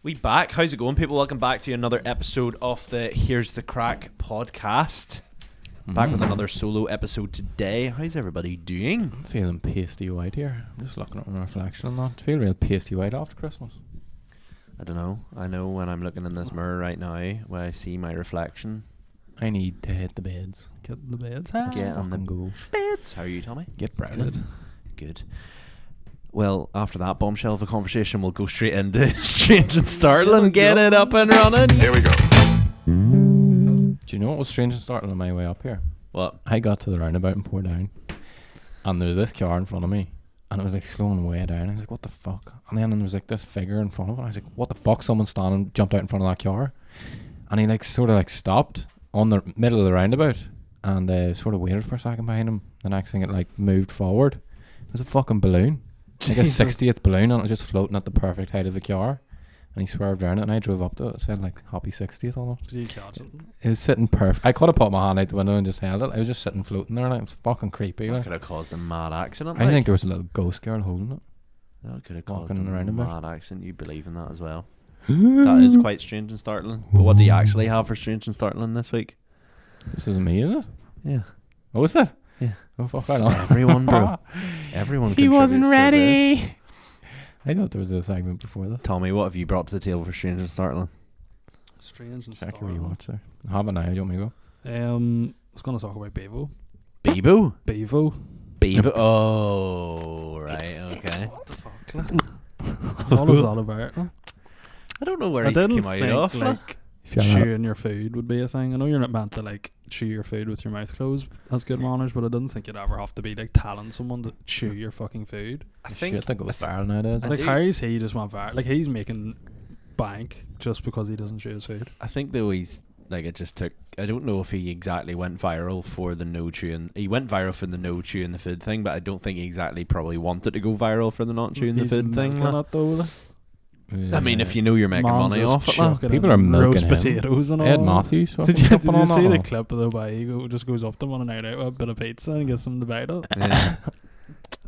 We back. How's it going, people? Welcome back to another episode of the Here's the Crack podcast. Back with another solo episode today. How's everybody doing? I'm feeling pasty white here. I'm just looking at my reflection and that. I feel real pasty white after Christmas. I don't know. I know when I'm looking in this mirror right now, when I see my reflection. I need to hit the beds. Get in the beds. Get on the go. beds. How are you, Tommy? Get brown. Good. Well, after that bombshell of a conversation, we'll go straight into Strange and Startling. Get it up and running. Here we go. Do you know what was strange and startling on my way up here? What? I got to the roundabout in Portdown, and there was this car in front of me, and it was like slowing way down. I was like, what the fuck? And then there was like this figure in front of it. I was like, what the fuck? Someone standing, jumped out in front of that car, and he like sort of like stopped on the middle of the roundabout and sort of waited for a second behind him. The next thing it like moved forward. It was a fucking balloon. Like a 60th balloon, and it was just floating at the perfect height of the car. And he swerved around it, and I drove up to it. It said like happy 60th on it. Did you catch it? It was sitting perfect. I could have put my hand out the window and just held it. I was just sitting floating there, and it was fucking creepy. That Like. could have caused a mad accident. I think there was a little ghost girl holding it. That could have caused walking a around a bit. mad accident. You believe in that as well? That is quite strange and startling. But what do you actually have for strange and startling this week? This isn't me, is it? Yeah. Oh, is it? Yeah. Oh, fuck, It's I know. everyone, bro. Everyone. He wasn't contributes to ready. I thought there was a segment before this. this. Tommy, what have you brought to the table for strange and startling? Strange and Check your startling. rewatch there. I haven't now. Do you want me to go? I was going to talk about Bevo. Bebo? Bevo. Bevo. Oh, right. Okay. What the fuck? What is that about? I don't know where I he's didn't came out think of. like Shut up. chewing your food would be a thing. I know you're not meant to like chew your food with your mouth closed. That's good manners, but I didn't think you'd ever have to be like telling someone to chew your fucking food. I think. Shit, that goes viral nowadays. I Like do- how's he just went viral? Like he's making bank just because he doesn't chew his food. I think though he's like it just took. I don't know if he exactly went viral for the no chewing. He went viral for the no chewing the food thing, but I don't think he exactly probably wanted to go viral for the not chewing the He's food thing. milking like. it though. Like. I mean, if you know you're making Man money just off it, chucking like. People in are milking roast him. potatoes and all. Ed Matthews. Did you jumping on see that the one? clip of the way he just goes up to him on a night out with a bit of pizza and gets him to bite it? Yeah.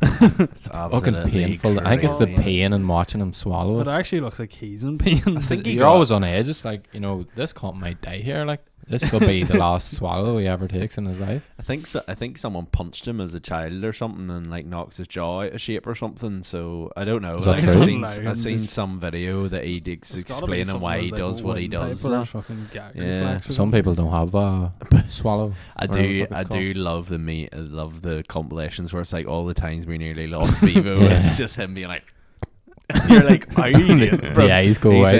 It's Fucking absolutely painful. I think it's the crazy. pain in watching him swallow It it. actually looks like he's in pain. I think he You're got- always on edge. It's like, you know, this cunt might die here. Like, this could be the last swallow he ever takes in his life. I think so, I think someone punched him as a child or something and like knocked his jaw out of shape or something. So I don't know. Is that Like, true? I've seen some video that he explaining why he does what he does. like. Yeah. Some people don't have a swallow. I whatever do. the fuck I it's do love the meme. I love the compilations where it's like all the times we nearly lost Bevo, Yeah. and it's just him being like, "You're like, how are you doing, bro?" The eyes go He's away.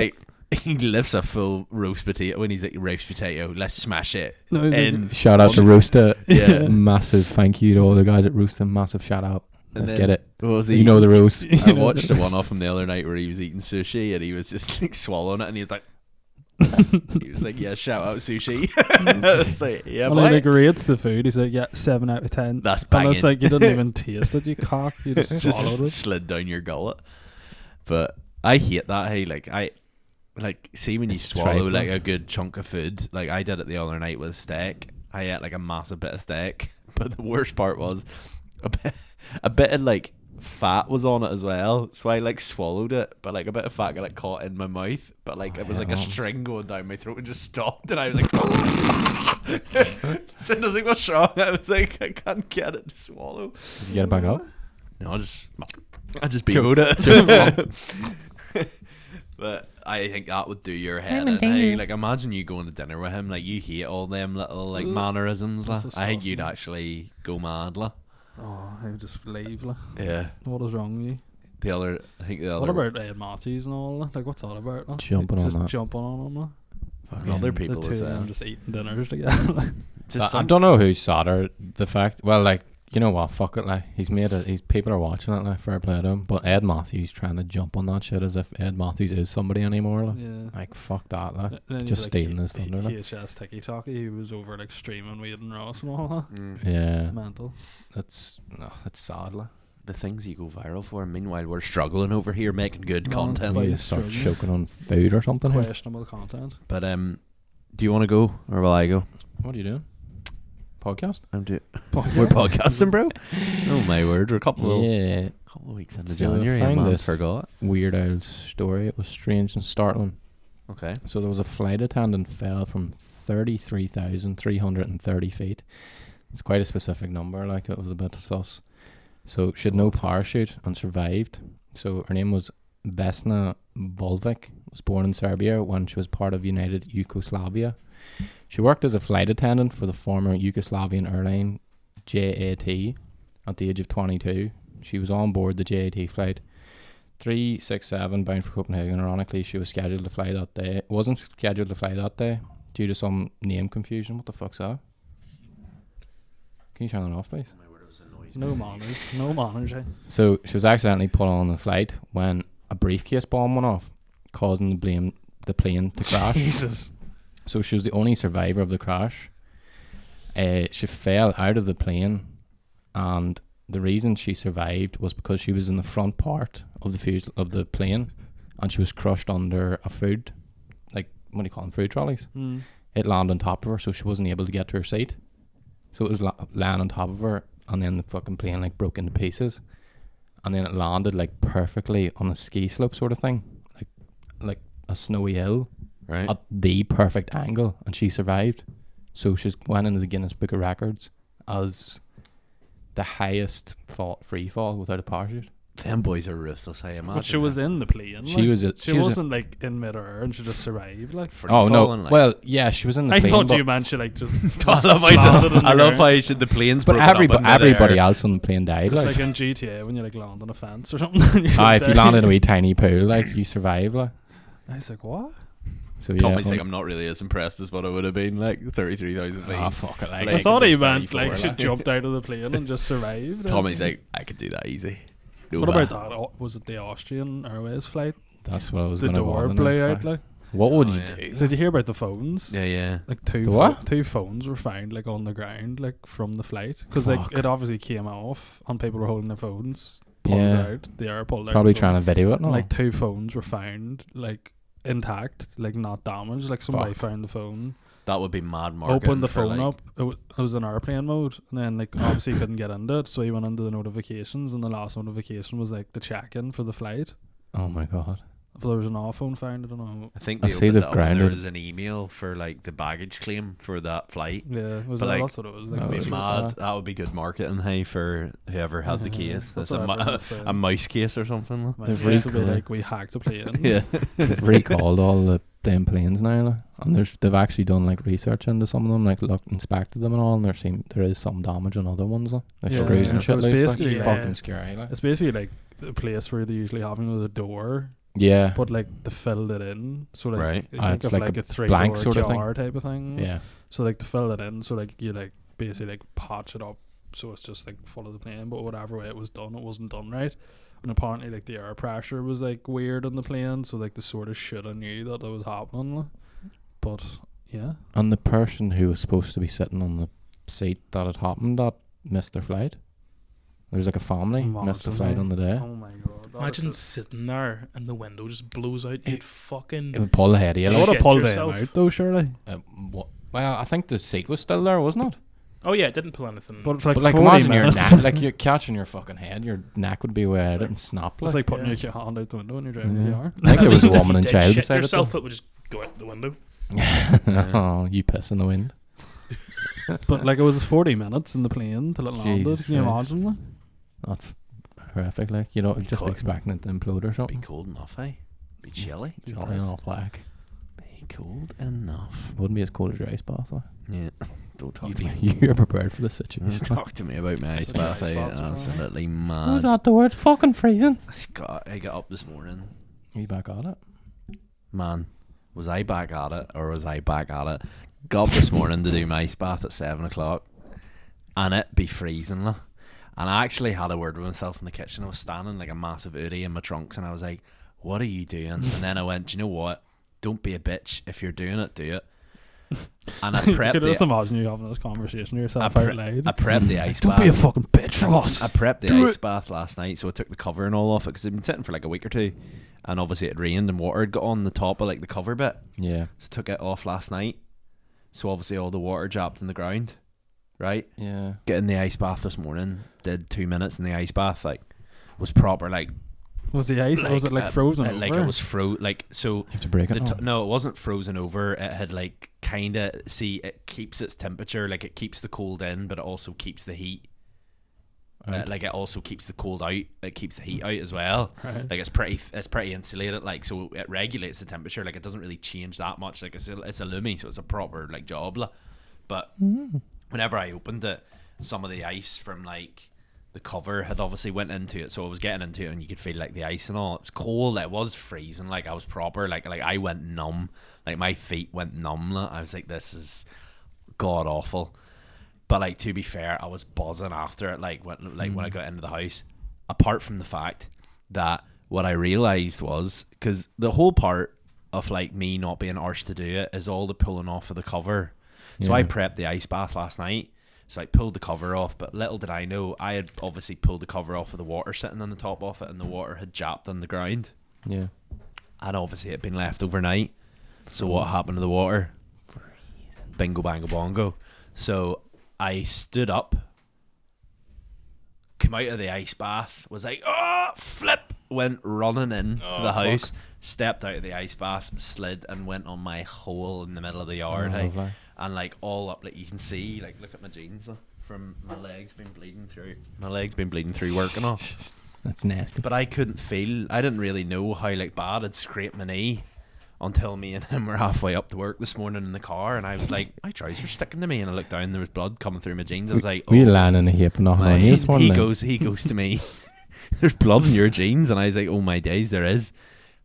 like, he lifts a full roast potato when he's like, roast potato. Let's smash it. No, he's in. Shout out to Rooster. Yeah. Massive thank you to all the guys at Rooster. Massive shout out. And Let's then- get it. What was You he? know the rules. I watched the one off him the other night where he was eating sushi and he was just like swallowing it and he was like, he was like, yeah, shout out sushi. It's like, yeah, Well, he boy. like rates the food. He's like, yeah, 7 out of 10. That's And banging. it's like you didn't even taste it. You cock. You just swallowed Just it. slid down your gullet. But I hate that. Hey, see when you It's swallow trifling. like a good chunk of food. Like I did it the other night with steak. I ate like a massive bit of steak, but the worst part was a bit of like fat was on it as well. So I like swallowed it, but like a bit of fat got like caught in my mouth. But like it was like a string going down my throat and just stopped, and I was like, so I was like, what's wrong? I was like, I can't get it to swallow. Did you get it back up? No, I just beat it. But I think that would do your head in. Hey, like imagine you going to dinner with him, like you hate all them little like mannerisms. That's Like. I think you'd disgusting. actually go mad. Like. Oh, I would just leave. Like. Yeah. What is wrong with you? The other, I think the What other, about Ed Matthews and all that? Like, what's that about? Like? Jumping on just that. jumping on him. Like. Fucking other The people two as of them well. just eating dinners together. Like. Just I some, don't know who's sadder. The fact, well, like, you know what? Fuck it. Like, he's made it. He's people are watching it. Like, fair play to him. But Ed Matthews trying to jump on that shit as if Ed Matthews is somebody anymore. Like, Yeah. like fuck that. Like, And then just he's stealing his thunder. Like. KHS Tiki Taki, he was over like streaming Wade and Ross and all that. Mm. Yeah, Mental. that's sad. Like. the things you go viral for. Meanwhile, we're struggling over here making good No, content. but We you just start struggling. choking on food or something. Here. Questionable content. But do you want to go or will I go? What are you doing? podcast. We're podcasting, bro. Oh my word, we're a couple of weeks into So I January found and man this forgot. weird old story. It was strange and startling. Okay. So there was a flight attendant fell from 33,330 feet. It's quite a specific number, like it was a bit sus. So she had no parachute and survived. So her name was Vesna Volvic, was born in Serbia when she was part of United Yugoslavia. She worked as a flight attendant for the former Yugoslavian airline JAT at the age of 22. She was on board the JAT flight 367 bound for Copenhagen. Ironically, she was scheduled to fly that day. Wasn't scheduled to fly that day due to some name confusion. What the fuck's that? Can you turn that off, please? No manners. No manners, eh? So she was accidentally put on the flight when a briefcase bomb went off, causing the plane to crash. Jesus. So she was the only survivor of the crash. She fell out of the plane, and the reason she survived was because she was in the front part of the plane, and she was crushed under a food, like, what do you call them, food trolleys. It landed on top of her, so she wasn't able to get to her seat. So it was laying on top of her, and then the fucking plane like broke into pieces, and then it landed like perfectly on a ski slope sort of thing, like a snowy hill, Right. at the perfect angle, and she survived. So she's went into the Guinness Book of Records as the highest free fall without a parachute. Them boys are ruthless, I imagine. But she was in the plane. She was a- She she was a- wasn't like in midair and she just survived. Like, Oh no! falling, like. Well, yeah, she was in the I plane. thought but, you meant she like just. I love landed in the how ground. the plane's but broken up into everybody there. else on the plane died. It's Like, like in GTA when you like land on a fence or something. and you're if you down. land in a wee tiny pool, like you survive. Like, I was like, what? so yeah. Tommy's like, I'm not really as impressed as what it would have been, like 33,000 feet. Ah, fuck it, like, Like, I thought he meant 34, like she like. jumped out of the plane and just survived. Tommy's like, I could do that easy. No What bad. about that? Was it the Austrian Airways flight? That's what I was The going to door warn. blew out. Like, What would Oh, you yeah. do? did you hear about the phones? Yeah, yeah. Like The what? two phones were found like on the ground, like from the flight, because like Fuck. it obviously came off and people were holding their phones, pulled Yeah. it out. The air pulled out. Probably the trying phone. to video it. No, Like 2 phones were found like intact, like not damaged. Like somebody Fuck. found the phone, That would be mad marketing. opened the for, phone like, up. It was in airplane mode, and then like obviously couldn't get into it, so he went into the notifications, and the last notification was like the check-in for the flight. oh my god. If there was an iPhone found, I don't know. I think I they see opened they've it up and there grounded- was an email for like the baggage claim for that flight. Yeah, it was But, like, that's what it was. Like, that That'd was be this mad. was- That would be good marketing, hey, for whoever had the case. That's That's a, what everyone was saying. a mouse case or something. Like. My They've face would be recalled- like, we hacked a plane. Yeah. They've recalled all the damn planes now, like, and they've actually done like research into some of them, like inspected them and all, and there is some damage on other ones, like Yeah, screws yeah. and shit. It was Like, it's basically, fucking scary. Like. It's basically like the place where they usually have the door, Yeah, but like they filled it in. So like Right. you think It's of like like a a 3 blank door sort of thing. car type of thing. yeah. So like to fill it in, so like you like basically like patch it up, so it's just like full of the plane. But whatever way it was done, it wasn't done right. And apparently like the air pressure was like weird on the plane, so like they sort of should have knew that was happening. Like. But yeah, And the person who was supposed to be sitting on the seat that had happened that missed their flight. There was like a family missed the Imagine, flight eh? on the day. Oh my god! Imagine sitting there and the window just blows out. You'd fucking. It would pull the head of you. I Like, would have Shit pulled him yourself. out though, surely. well, I think the seat was still there, wasn't it? Oh yeah, it didn't pull anything. But it's like, But like 40 imagine your minutes. neck, like you're catching your fucking head, your neck would be way out It's it and snap. It's Like. like putting Yeah. your hand out the window when you're driving Yeah. the car. I think At there was least a if woman you and did child shit beside yourself, it. it would just go out the window. Though. Oh, you piss in the wind. But like it was 40 minutes in the plane till it landed. Jesus Can you Christ. imagine? Like? That's horrific. Like, you know, just be God. expecting it to implode or Be something. cold enough, eh? Be chilly. Jolly all black. Be cold enough. Wouldn't be as cold as your ice bath. Though. Yeah. Don't talk You'd to be, me. you're prepared for the situation. Talk to me about my ice That's what bath. ice eh? baths are for, eh? Absolutely Who's mad. that the words fucking freezing? God, I got up this morning. You back at it? Man, was I back at it or was I back at it? Got up this morning to do my ice bath at 7 o'clock and it be freezing. Like. And I actually had a word with myself in the kitchen. I was standing like a massive Udi in my trunks and I was like, what are you doing? And then I went, do you know what? Don't be a bitch. If you're doing it, do it. And I You prepped could just the, imagine you having this conversation with yourself I out pre- loud. I prepped the ice Don't bath. be a fucking bitch, Ross. I prepped the Do ice bath last night, so I took the cover and all off it because it'd been sitting for like a week or two, and obviously it rained and water had got on the top of like the cover bit. Yeah. So I took it off last night. So obviously all the water dropped in the ground, right? Yeah. Getting the ice bath this morning, did 2 minutes in the ice bath, like, was proper, like, Was the ice? was it like frozen over? like it was like, so You have to break it. no, it wasn't frozen over. It had like kind of, see, it keeps its temperature, like it keeps the cold in, but it also keeps the heat. Like it also keeps the cold out. It keeps the heat out as well. Right. Like it's pretty insulated. Like, so it regulates the temperature. Like it doesn't really change that much. Like it's a Lumi, so it's a proper like job. But whenever I opened it, some of the ice from like the cover had obviously went into it, so I was getting into it, and you could feel like the ice and all. It was cold. It was freezing. Like I was proper. Like I went numb. Like my feet went numb. I was like, this is god awful. But like, to be fair, I was buzzing after it. Like when I got into the house. Apart from the fact that what I realized was, because the whole part of like me not being arsed to do it is all the pulling off of the cover. So I prepped the ice bath last night. So I pulled the cover off, but little did I know, I had obviously pulled the cover off of the water sitting on the top of it, and the water had japped on the ground. Yeah. And obviously it had been left overnight. So what happened to the water? Bingo bango bongo. So I stood up, came out of the ice bath, was like, oh, flip, went running in to the house, stepped out of the ice bath, slid, and went on my hole in the middle of the yard. Lovely. And like all up, like you can see, like look at my jeans from my legs been bleeding through. My legs been bleeding through working off. That's nasty. But I didn't really know how like bad I'd scraped my knee until me and him were halfway up to work this morning in the car, and I was like, my trousers sticking to me, and I looked down and there was blood coming through my jeans. I was like, we land in the hip and nothing on you this morning. He goes to me, there's blood in your jeans, and I was like, oh my days, there is.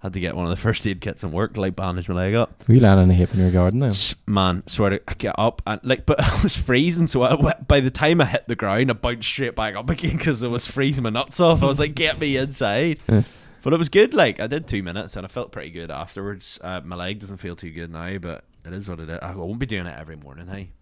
Had to get one of the first aid kits and work to like bandage my leg up. We land in the hip in your garden then. Man, swear to, I get up and like, but I was freezing, so by the time I hit the ground, I bounced straight back up again because I was freezing my nuts off. I was like, get me inside. But it was good. Like I did 2 minutes and I felt pretty good afterwards. My leg doesn't feel too good now, but it is what it is. I won't be doing it every morning. Hey,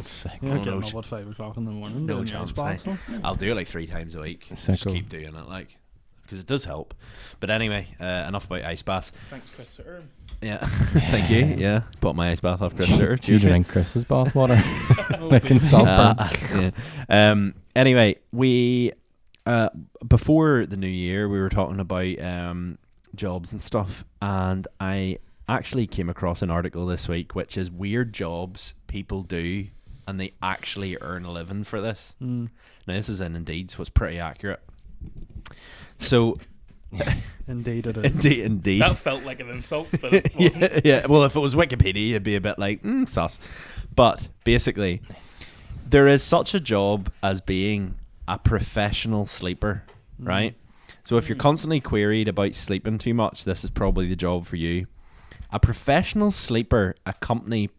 Sick. You're Oh, getting no up at 5 o'clock in the morning. No doing your chance, spots, aye. though. I'll do it like 3 times a week. Just Sicko. keep doing it, like, because it does help. But anyway, enough about ice baths. Thanks, Chris Sutter. Yeah, thank you. Yeah, bought my ice bath off Chris Sutter. Do you Cheers, mate. drink Chris's bath water? Like in Saltburn. Yeah. Anyway, we before the new year we were talking about jobs and stuff, and I actually came across an article this week which is weird jobs people do and they actually earn a living for this. Now this is in Indeed, so it's pretty accurate. So Indeed it is. indeed. That felt like an insult, but it wasn't. yeah. Well, if it was Wikipedia, it'd be a bit like sus. But basically, there is such a job as being a professional sleeper, right? So if you're constantly queried about sleeping too much, this is probably the job for you. A professional sleeper, a company,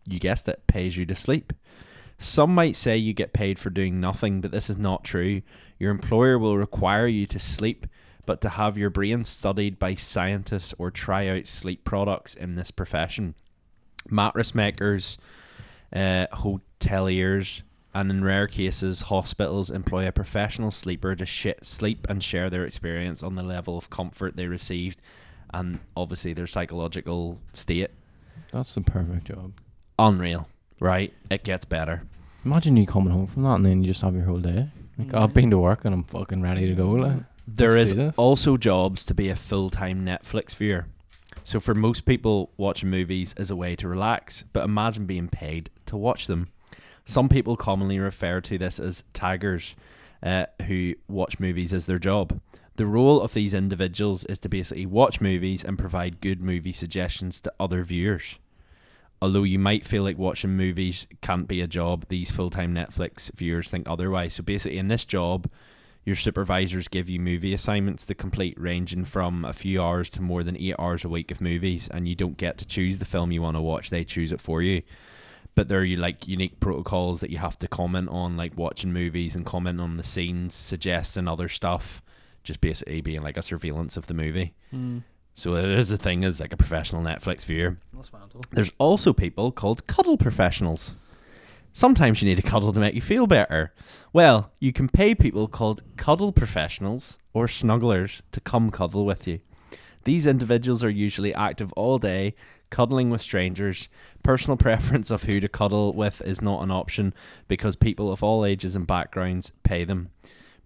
you guessed it, pays you to sleep. Some might say you get paid for doing nothing, but this is not true. Your employer will require you to sleep, but to have your brain studied by scientists or try out sleep products in this profession. Mattress makers, hoteliers, and in rare cases, hospitals employ a professional sleeper to sleep and share their experience on the level of comfort they received and obviously their psychological state. That's the perfect job. Unreal, right? It gets better. Imagine you coming home from that and then you just have your whole day. Like, I've been to work and I'm fucking ready to go. Like, There let's is do this. also jobs to be a full-time Netflix viewer. So for most people, watching movies is a way to relax, but imagine being paid to watch them. Some people commonly refer to this as taggers, who watch movies as their job. The role of these individuals is to basically watch movies and provide good movie suggestions to other viewers. Although you might feel like watching movies can't be a job, these full-time Netflix viewers think otherwise. So basically in this job, your supervisors give you movie assignments to complete, ranging from a few hours to more than 8 hours a week of movies, and you don't get to choose the film you want to watch, they choose it for you. But there are like unique protocols that you have to comment on, like watching movies and comment on the scenes, suggesting other stuff, just basically being like a surveillance of the movie. So it is the thing as like a professional Netflix viewer. That's mental. There's also people called cuddle professionals. Sometimes you need a cuddle to make you feel better. Well, you can pay people called cuddle professionals or snugglers to come cuddle with you. These individuals are usually active all day, cuddling with strangers. Personal preference of who to cuddle with is not an option because people of all ages and backgrounds pay them.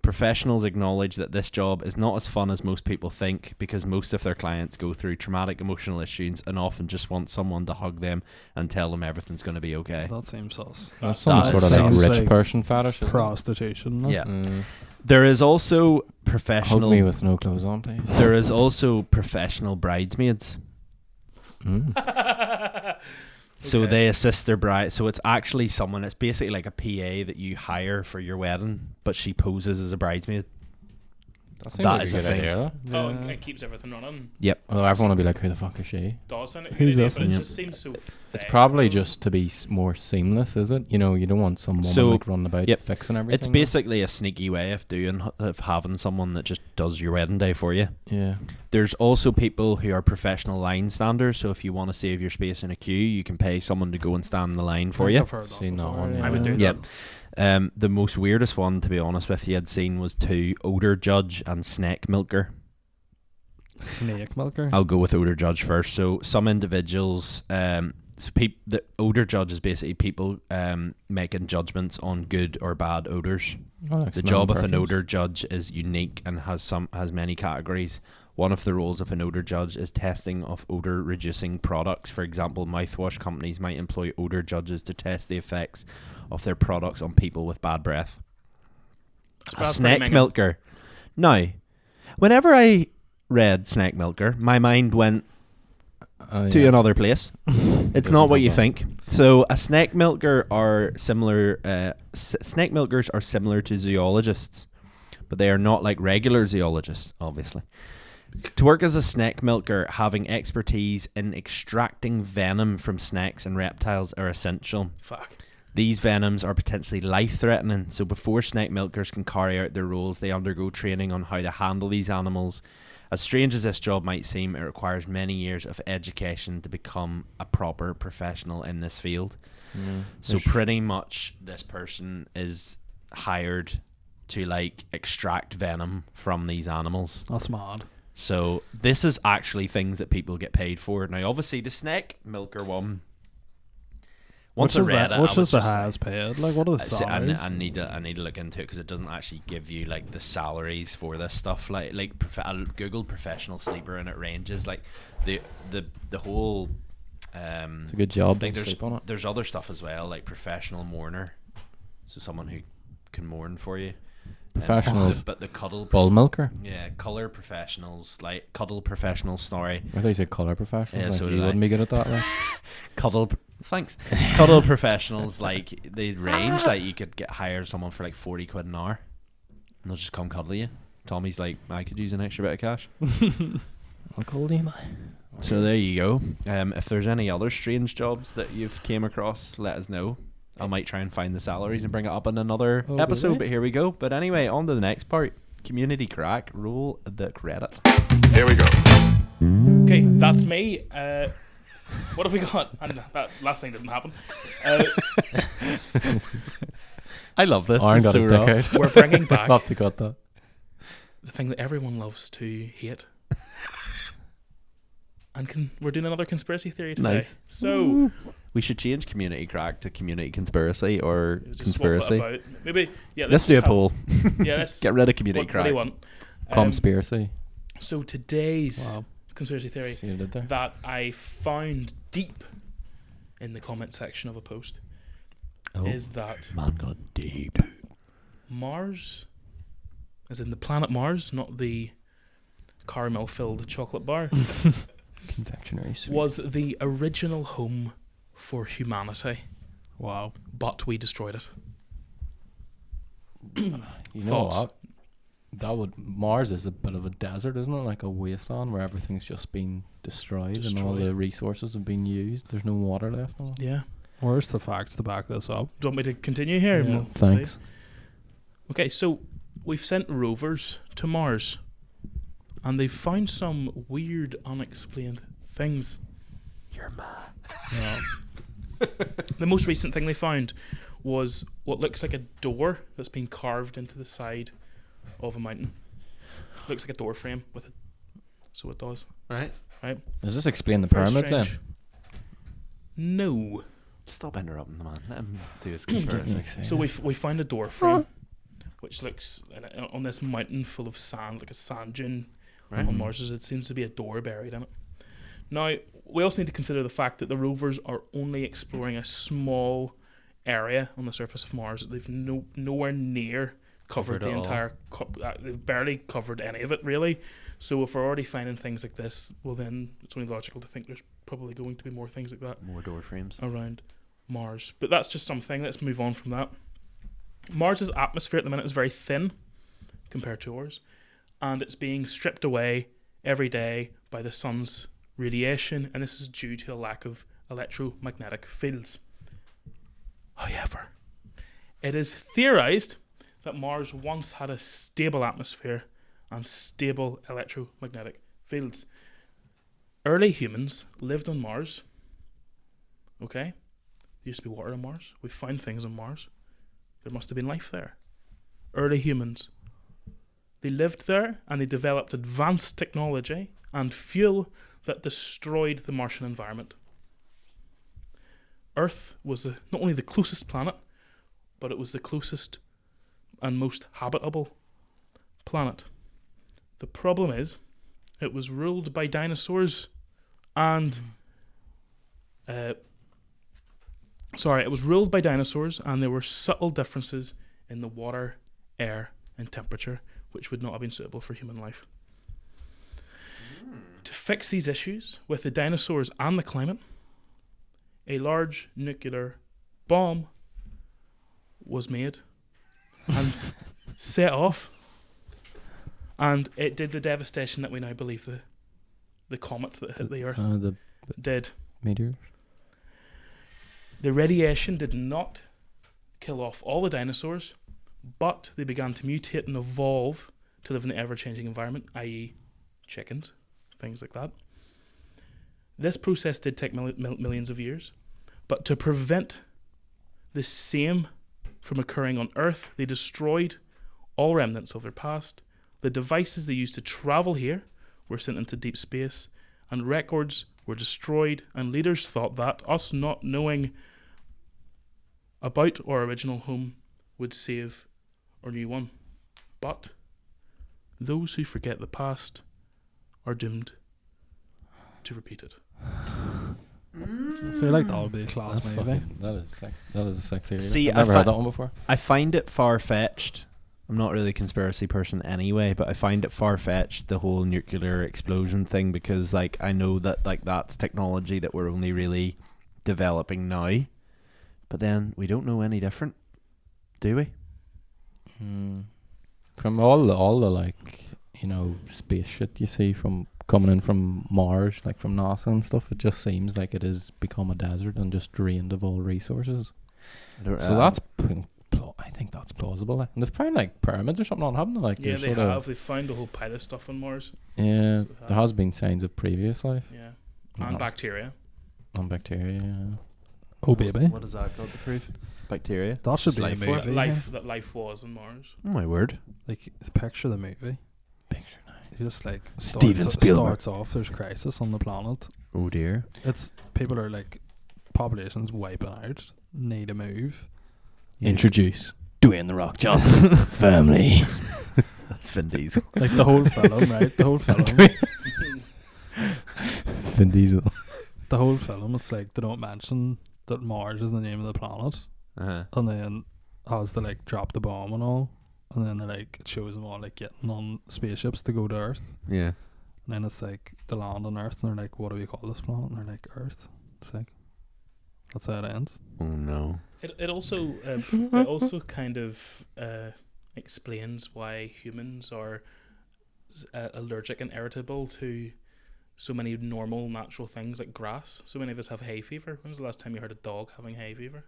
Professionals acknowledge that this job is not as fun as most people think because most of their clients go through traumatic emotional issues and often just want someone to hug them and tell them everything's going to be okay. That seems sus. That's some That sort of like sounds rich like person fetish. isn't it? Prostitution. no? Yeah. Mm. There is also Hug professional me with no clothes on, please. there is also professional bridesmaids. Mm. So Okay. they assist their bride. So it's actually someone. It's basically like a PA that you hire for your wedding, but she poses as a bridesmaid. That seems That like is a a good thing. idea. though. Oh, Yeah. it keeps everything running. Well, everyone will be like, who the fuck is she? Does sound like a Who's good idea, this but it one? just seems so. It's vague. probably just to be more seamless, is it? You know, you don't want some woman So, like running about yep. fixing everything. It's basically a sneaky way of having someone that just does your wedding day for you. Yeah. There's also people who are professional line standers. So if you want to save your space in a queue, you can pay someone to go and stand in the line for you. I've heard that Seen that before, one, I would do Yeah. that. The most weirdest one, to be honest with you, I'd seen was two odor judge and snake milker. Snake milker. I'll go with odor judge first. So some individuals, the odor judge is basically people making judgments on good or bad odors. Oh, like The smelling job of an perfumes. odor judge is unique and has many categories. One of the roles of an odor judge is testing of odor reducing products. For example, mouthwash companies might employ odor judges to test the effects of their products on people with bad breath. A That's snake pretty minging. milker. Now, whenever I read snake milker, my mind went Oh, to yeah. another place. It's Doesn't not what have you that. think. So a snake milker are similar. Snake milkers are similar to zoologists, but they are not like regular zoologists, obviously. To work as a snake milker, having expertise in extracting venom from snakes and reptiles are essential. Fuck. These venoms are potentially life-threatening, so before snake milkers can carry out their roles, they undergo training on how to handle these animals. As strange as this job might seem, it requires many years of education to become a proper professional in this field. Mm. So There's- pretty much this person is hired to like extract venom from these animals. That's mad. So this is actually things that people get paid for. Now obviously the snake milker one, once I read it, I Which was is the just like, highest paid? Like, what are the See, salaries? I need to look into it because it doesn't actually give you like the salaries for this stuff. Like I googled professional sleeper and it ranges like the whole. It's a good job. Like Don't sleep on it. there's other stuff as well, like professional mourner, so someone who can mourn for you. Professional But the cuddle. bull milker. Yeah, color professionals, like cuddle professionals. Sorry, I thought you said colour professionals. Yeah, like, so you did I. wouldn't be good at that. Like. cuddle. Thanks. Cuddle professionals, like they range. Like you could get hire someone for like 40 quid an hour, and they'll just come cuddle you. Tommy's like, I could use an extra bit of cash. I'll call you. So there you go. If there's any other strange jobs that you've came across, let us know. I might try and find the salaries and bring it up in another Oh, episode, really? but here we go. But anyway, on to the next part. Community crack. Roll the credit. Here we go. Okay, that's me. What have we got? And that last thing didn't happen. I love this. Aaron It's got so his raw. dick out. We're bringing back Love to got that. the thing that everyone loves to hate. And we're doing another conspiracy theory today. Nice. So We should change community crack to community conspiracy or just swap it conspiracy. about. Maybe Let's do a poll. Yeah, let's Get rid of community what do crack. you want? Conspiracy. So today's Wow. conspiracy theory See what I did there? that I found deep in the comment section of a post Oh, is that man got deep. Mars, as in the planet Mars, not the caramel-filled chocolate bar, Confectionery sweet. was the original home for humanity, Wow. but we destroyed it. You know Thoughts? what? That would Mars is a bit of a desert, isn't it? Like a wasteland where everything's just been destroyed and all Destroyed. the resources have been used. There's no water left. On it. Yeah. Where's the facts to back this up? Do you want me to continue here? Yeah. We'll see. Thanks. Okay, so we've sent rovers to Mars, and they've found some weird, unexplained things. You're mad. The most recent thing they found was what looks like a door that's been carved into the side of a mountain. Looks like a door frame with it. So it does. Right. Does this explain the Very pyramids then? strange. No. Stop interrupting the man. Let him do his Getting conspiracy. excited. So we found a door frame, which looks on this mountain full of sand, like a sand dune Right. on Mars. It seems to be a door buried in it. Now we also need to consider the fact that the rovers are only exploring a small area on the surface of Mars. They've nowhere near covered Covered the it all. entire. They've barely covered any of it really. So if we're already finding things like this, well then it's only logical to think there's probably going to be more things like that More door frames. around Mars. But that's just something. Let's move on from that. Mars's atmosphere at the minute is very thin compared to ours, and it's being stripped away every day by the sun's radiation, and this is due to a lack of electromagnetic fields. However, it is theorized that Mars once had a stable atmosphere and stable electromagnetic fields. Early humans lived on Mars. Okay? There used to be water on Mars. We found things on Mars. There must have been life there. Early humans. They lived there and they developed advanced technology and fuel that destroyed the Martian environment. Earth was not only the closest planet, but it was the closest and most habitable planet. The problem is, it was ruled by dinosaurs and it was ruled by dinosaurs, and there were subtle differences in the water, air, and temperature, which would not have been suitable for human life. To fix these issues with the dinosaurs and the climate, a large nuclear bomb was made and set off, and it did the devastation that we now believe the comet that hit the Earth The did. meteors. The radiation did not kill off all the dinosaurs, but they began to mutate and evolve to live in the ever-changing environment, i.e. chickens, things like that. This process did take millions of years, but to prevent the same from occurring on Earth, they destroyed all remnants of their past. The devices they used to travel here were sent into deep space, and records were destroyed, and leaders thought that us not knowing about our original home would save our new one. But those who forget the past are doomed to repeat it. I feel like that would be a class That's movie. fucking, that is sick. That is a sick theory. See, I've I never fi- heard that one before. I find it far-fetched. I'm not really a conspiracy person anyway, but I find it far-fetched, the whole nuclear explosion thing, because like I know that like that's technology that we're only really developing now, but then we don't know any different, do we? From all the like, you know, space shit you see from coming in from Mars, like from NASA and stuff, it just seems like it has become a desert and just drained of all resources. So that's I think that's plausible. Like. And they've found like pyramids or something on, haven't they? Like Yeah, there's they sort of- have. They found a whole pile of stuff on Mars. Yeah, So they there have. has been signs of previous life Yeah. Mhm. And bacteria. on bacteria. Yeah. Oh baby, What is that called to prove? Bacteria. that should Just be a life movie. force. That life was on Mars. Oh my word! Like picture the movie. Picture It's just like Steven Spielberg. starts off. There's crisis on the planet. Oh dear. It's people are like populations wiping out. Need a move. Introduce Dwayne the Rock Johnson family. That's Vin Diesel. Like the whole film, right? The whole film. Vin Diesel. The whole film. It's like they don't mention that Mars is the name of the planet, and then as they like drop the bomb and all, and then they like it shows them all like getting on spaceships to go to Earth, Yeah. and then it's like they land on Earth, and they're like, "What do we call this planet?" And they're like, "Earth." It's like that's how it ends. Oh no. It also kind of explains why humans are allergic and irritable to so many normal natural things like grass. So many of us have hay fever. When's the last time you heard a dog having hay fever?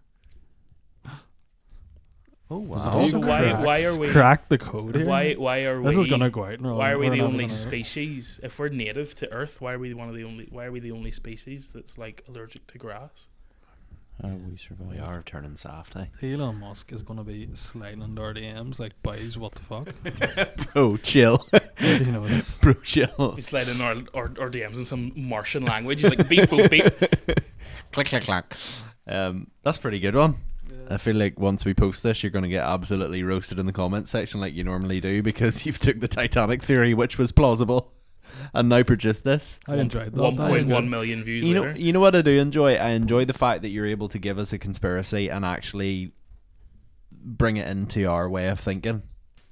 Oh wow. So why are we Crack the code here. why are This we is gonna go out. why are we we're the never only gonna- species? If we're native to Earth, why are we the only species that's like allergic to grass? How we survive. We are turning soft, eh? Elon Musk is going to be sliding into our DMs like, boys, what the fuck? Bro, chill. You know this. Bro, chill. We slide in our DMs in some Martian language. He's like, beep, boop, beep. Click, click, clack. That's a pretty good one. I feel like once we post this, you're going to get absolutely roasted in the comment section like you normally do because you've took the Titanic theory, which was plausible, and now produced this. I enjoyed that. That was 1.1 good. million views You know, later. you know what I do enjoy? I enjoy the fact that you're able to give us a conspiracy and actually bring it into our way of thinking.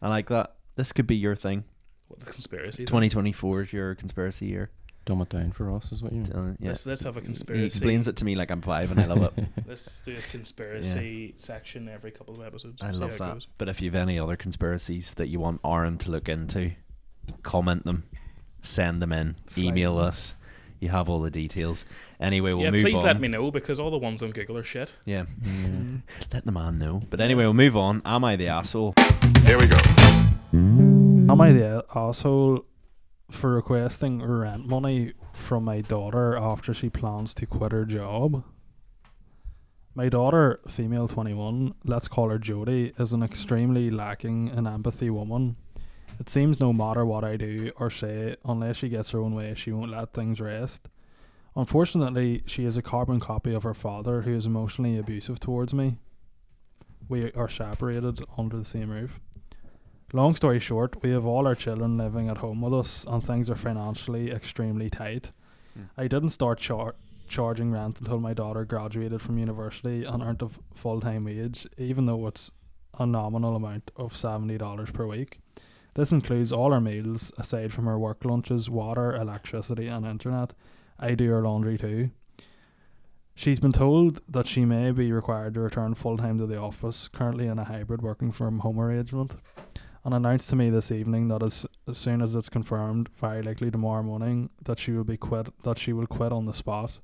I like that. This could be your thing. What, the conspiracy? 2024 is your conspiracy year. Dumb it down for us is what you mean. Yeah. Let's have a He conspiracy. explains it to me like I'm 5 and I love it. Let's do a conspiracy section every couple of episodes. I See love how it that. goes. But if you've any other conspiracies that you want Aaron to look into, comment them, send them in, Slide email them. us. You have all the details. Anyway, we'll Yeah, move please on. let me know because all the ones on Google are shit. Yeah, Mm. let the man know. But anyway, we'll move on. Am I the asshole? Here we go. Am I the asshole for requesting rent money from my daughter after she plans to quit her job? My daughter, female 21, let's call her Jodie, is an extremely lacking in empathy woman. It seems no matter what I do or say, unless she gets her own way, she won't let things rest. Unfortunately, she is a carbon copy of her father who is emotionally abusive towards me. We are separated under the same roof. Long story short, we have all our children living at home with us and things are financially extremely tight. I didn't start charging rent until my daughter graduated from university and earned a full-time wage, even though it's a nominal amount of $70 per week. This includes all her meals, aside from her work lunches, water, electricity and internet. I do her laundry too. She's been told that she may be required to return full-time to the office, currently in a hybrid working from home arrangement, and announced to me this evening that as soon as it's confirmed, very likely tomorrow morning, that she will quit on the spot.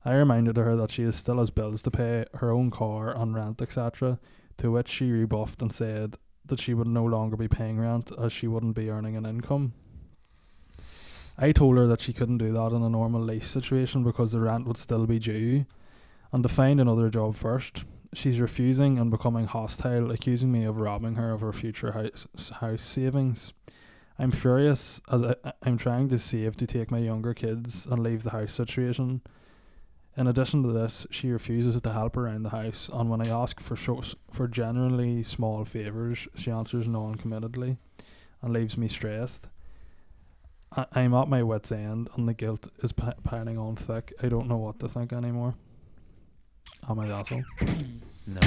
I reminded her that she still has bills to pay, her own car and rent, etc., to which she rebuffed and said that she would no longer be paying rent as she wouldn't be earning an income. I told her that she couldn't do that in a normal lease situation because the rent would still be due and to find another job first. She's refusing and becoming hostile, accusing me of robbing her of her future house savings. I'm furious as I'm trying to save to take my younger kids and leave the house situation. In addition to this, she refuses to help around the house, and when I ask for generally small favours, she answers non-committedly and leaves me stressed. I'm at my wit's end and the guilt is piling on thick. I don't know what to think anymore. Am I the asshole? No.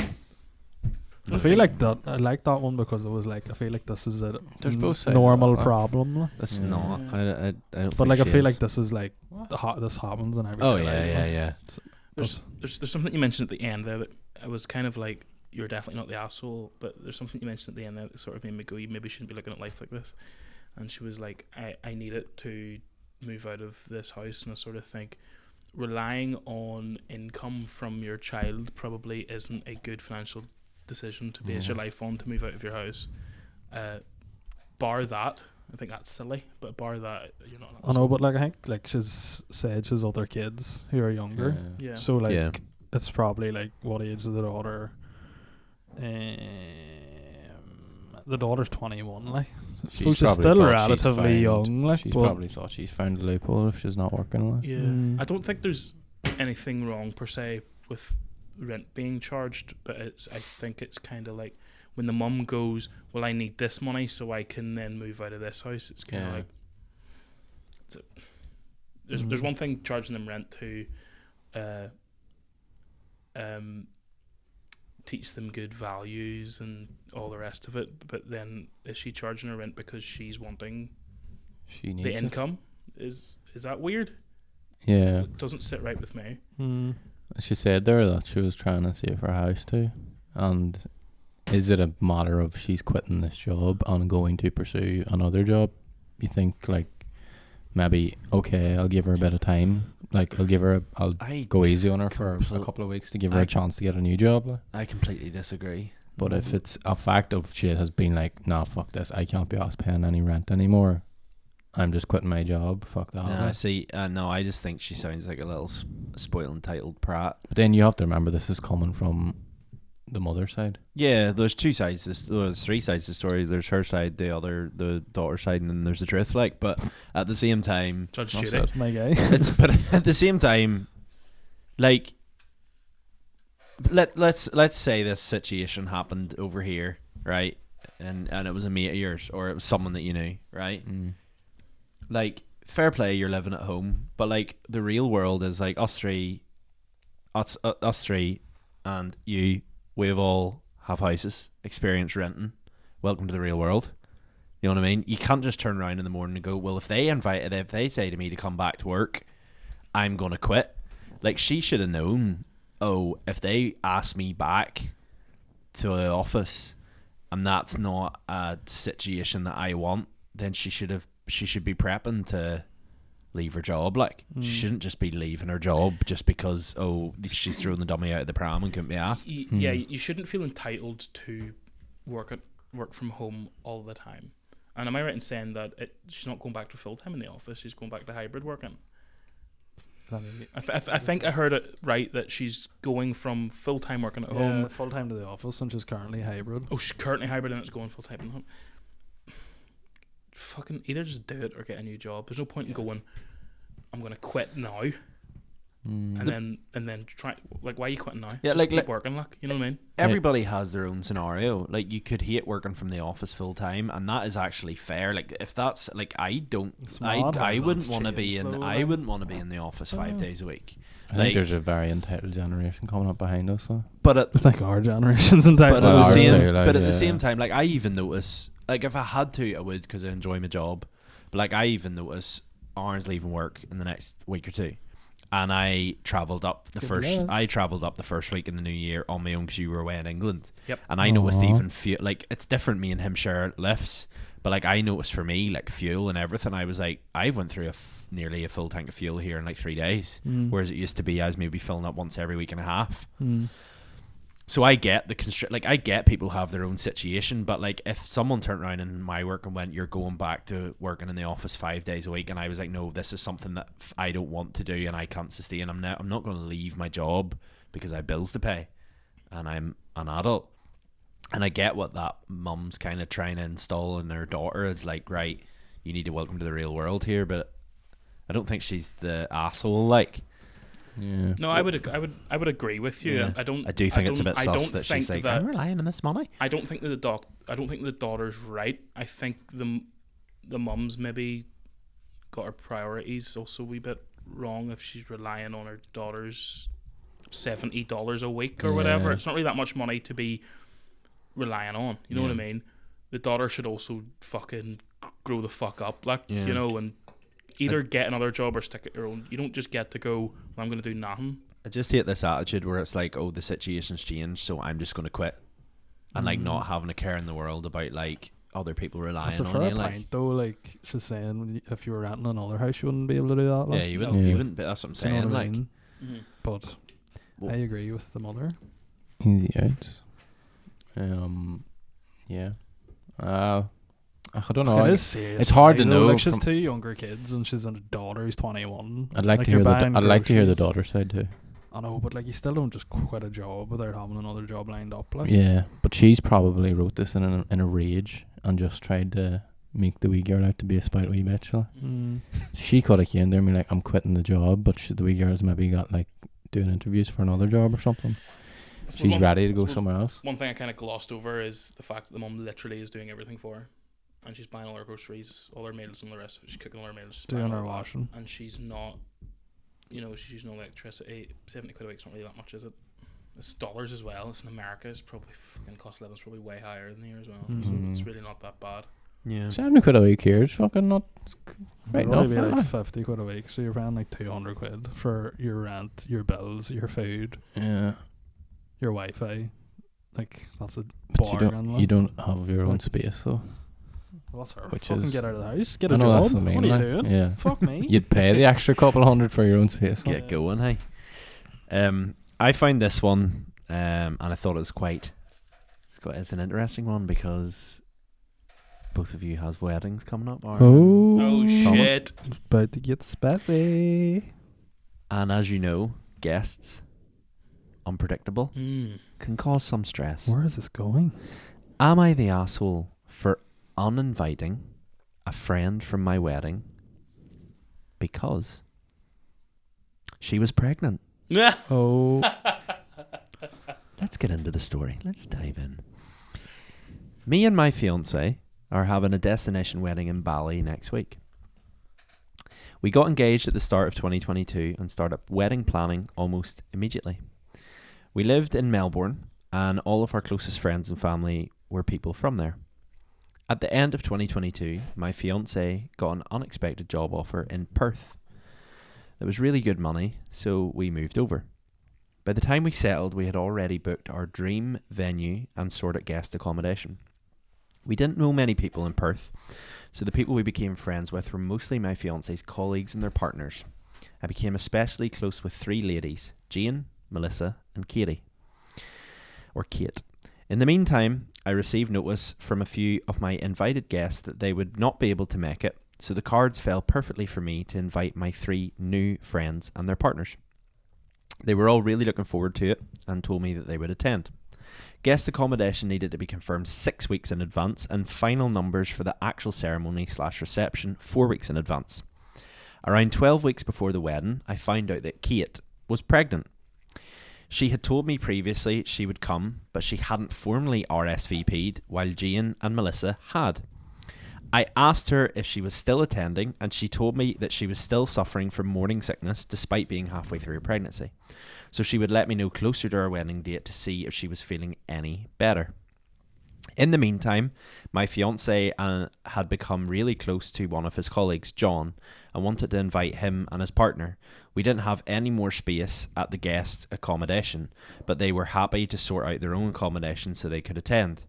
I feel like that. I like that one because it was like I feel like this is a There's both sides of normal that. problem. That's Yeah. not. I don't But think like I she feel is. like this is like this happens in everyday Oh life. yeah, yeah. There's something you mentioned at the end there that I was kind of like, you're definitely not the asshole, but there's something you mentioned at the end there that sort of made me go, you maybe shouldn't be looking at life like this. And she was like, I need it to move out of this house, and I sort of think relying on income from your child probably isn't a good financial decision to base your life on to move out of your house. Bar that, I think that's silly, but bar that, you're not an I know, asshole. but like I think like she's said she's other kids who are younger, Yeah. so like Yeah. it's probably like what age is the daughter? The daughter's 21. Like I suppose she's probably still thought relatively found- young. Like She's but probably thought she's found a loophole if she's not working. Like. Yeah, Mm. I don't think there's anything wrong per se with rent being charged, but I think it's kind of like when the mum goes, well, I need this money so I can then move out of this house. It's kind of Yeah. like there's one thing charging them rent to teach them good values and all the rest of it, but then is she charging her rent because she's wanting She needs the it. income? Is that weird? Yeah. It doesn't sit right with me. Mm. She said there that she was trying to save her house too. And is it a matter of she's quitting this job and going to pursue another job? You think like maybe okay, I'll give her a bit of time. Like I'll I go easy on her for a Compl- couple of weeks to give her I- a chance to get a new job. Like. I completely disagree. But if it's a fact of she has been like, nah, fuck this, I can't be asked paying any rent anymore. I'm just quitting my job. Fuck that. No, like. see, no, I just think she sounds like a little a spoiled entitled prat. But then you have to remember this is coming from the mother side. Yeah, there's two sides. There's three sides to the story. There's her side, the daughter side, and then there's the truth. Like, but at the same time, Judge That's Judy. it. My guy. but at the same time, like, let's say this situation happened over here, right? And it was a mate of yours, or it was someone that you knew, right? Like, fair play, you're living at home, but like the real world is like us three, and you. We've all have houses, experience renting. Welcome to the real world. You know what I mean? You can't just turn around in the morning and go, well, if they say to me to come back to work, I'm gonna quit. Like, she should have known, oh, if they ask me back to the office and that's not a situation that I want, then she should be prepping to leave her job. Like, she shouldn't just be leaving her job just because, oh, she's throwing the dummy out of the pram and couldn't be asked. Yeah, you shouldn't feel entitled to work from home all the time. And am I right in saying that she's not going back to full time in the office? She's going back to hybrid working. I think I heard it right that she's going from full time working at home. Full time to the office, and she's currently hybrid. Oh, she's currently hybrid and it's going full time at home. Fucking either just do it or get a new job. There's no point in going, I'm gonna quit now, and then try, like, why are you quitting now? Yeah, Just like, keep working, like, you know what I mean? Everybody has their own scenario. Like, you could hate working from the office full time, and that is actually fair. Like, if that's like, I wouldn't want to be in. I wouldn't want to be in the office 5 days a week. I think there's a very entitled generation coming up behind us. So. But I think our generation's entitled. But Well, at the ours same, too, like, but at yeah. the same time, like, I even notice, like, if I had to, I would, because I enjoy my job. But like, I even notice Aaron's leaving work in the next week or two, and I travelled up the first week in the new year on my own because you were away in England. Yep. And I noticed Aww. even fuel, like, it's different. Me and him share lifts, but like, I noticed for me, like, fuel and everything. I was like, I went through nearly a full tank of fuel here in like 3 days, whereas it used to be I was maybe filling up once every week and a half. So I get the like, I get people have their own situation, but like, if someone turned around in my work and went, you're going back to working in the office 5 days a week, and I was like, no, this is something that I don't want to do and I can't sustain. I'm not going to leave my job because I have bills to pay and I'm an adult. And I get what that mum's kind of trying to install in her daughter is like, right, you need to welcome to the real world here, but I don't think she's the asshole, like. Yeah. No, I would agree with you. Yeah. I do think it's a bit sus that she's like, I'm relying on this money. I don't think that the daughter's right. I think the mum's maybe got her priorities also a wee bit wrong if she's relying on her daughter's $70 a week or whatever. Yeah. It's not really that much money to be relying on. You know what I mean? The daughter should also fucking grow the fuck up, like, you know, and either get another job or stick at your own. You don't just get to go, well, I'm going to do nothing. I just hate this attitude where it's like, oh, the situation's changed, so I'm just going to quit. And like, not having a care in the world about like other people relying That's a on fair you. point, Like, though. Like, she's saying, if you were renting another house, you wouldn't be able to do that. Like. yeah, you wouldn't. But that's what I'm Do you know saying. what I Like, mean? Mm-hmm. But Well- I agree with the mother. Easy outs. Yeah. I don't know. It is serious. it's hard to though. know Like, she's from- 2 younger kids, and she's a daughter who's 21. I'd like to you're hear buying I'd like to hear the groceries. daughter side too. I know, but like, you still don't just quit a job without having another job lined up. Like, Yeah, but she's probably wrote this in a rage and just tried to make the wee girl out to be a spite wee bitch. So. She could have came there and be like, I'm quitting the job, but the wee girl's maybe got like doing interviews for another job or something. She's ready to go somewhere else. One thing I kind of glossed over is the fact that the mum literally is doing everything for her. And she's buying all her groceries, all her meals and the rest of it. She's cooking all her meals. She's doing buying her all that. washing. And she's not, you know, she's using no electricity. 70 quid a week's not really that much, is it? It's dollars as well. It's in America. It's probably fucking cost level's probably way higher than here as well. So it's really not that bad. yeah. 70 quid a week here is fucking not right It'd enough. probably be for like that. 50 quid a week, so you're paying like 200 quid for your rent, your bills, your food, Yeah. your Wi-Fi. Like, that's a But bargain. you don't have your own space though. What's her? which Fucking is- get out of the house. Get I a know job. that's what I mean. What are you like, doing? Yeah. Fuck me. You'd pay the extra couple hundred for your own space. Get going, hey. I find this one, and I thought it's an interesting one because both of you has weddings coming up. Oh, Oh, shit. About to get spicy. And as you know, guests, unpredictable, can cause some stress. Where is this going? Am I the asshole for uninviting a friend from my wedding because she was pregnant? Oh, Let's get into the story. Let's dive in. Me and my fiance are having a destination wedding in Bali next week. We got engaged at the start of 2022 and started wedding planning almost immediately. We lived in Melbourne and all of our closest friends and family were people from there. At the end of 2022, my fiance got an unexpected job offer in Perth. There was really good money, so we moved over. By the time we settled, we had already booked our dream venue and sorted guest accommodation. We didn't know many people in Perth, so the people we became friends with were mostly my fiance's colleagues and their partners. I became especially close with 3 ladies, Jane, Melissa and Katie. Or Kate. In the meantime, I received notice from a few of my invited guests that they would not be able to make it, so the cards fell perfectly for me to invite my 3 new friends and their partners. They were all really looking forward to it and told me that they would attend. Guest accommodation needed to be confirmed 6 weeks in advance and final numbers for the actual ceremony/reception 4 weeks in advance. Around 12 weeks before the wedding, I found out that Kate was pregnant. She had told me previously she would come, but she hadn't formally RSVP'd, while Jane and Melissa had. I asked her if she was still attending, and she told me that she was still suffering from morning sickness despite being halfway through her pregnancy. So she would let me know closer to our wedding date to see if she was feeling any better. In the meantime, my fiance had become really close to one of his colleagues, John, and wanted to invite him and his partner. We didn't have any more space at the guest accommodation, but they were happy to sort out their own accommodation so they could attend.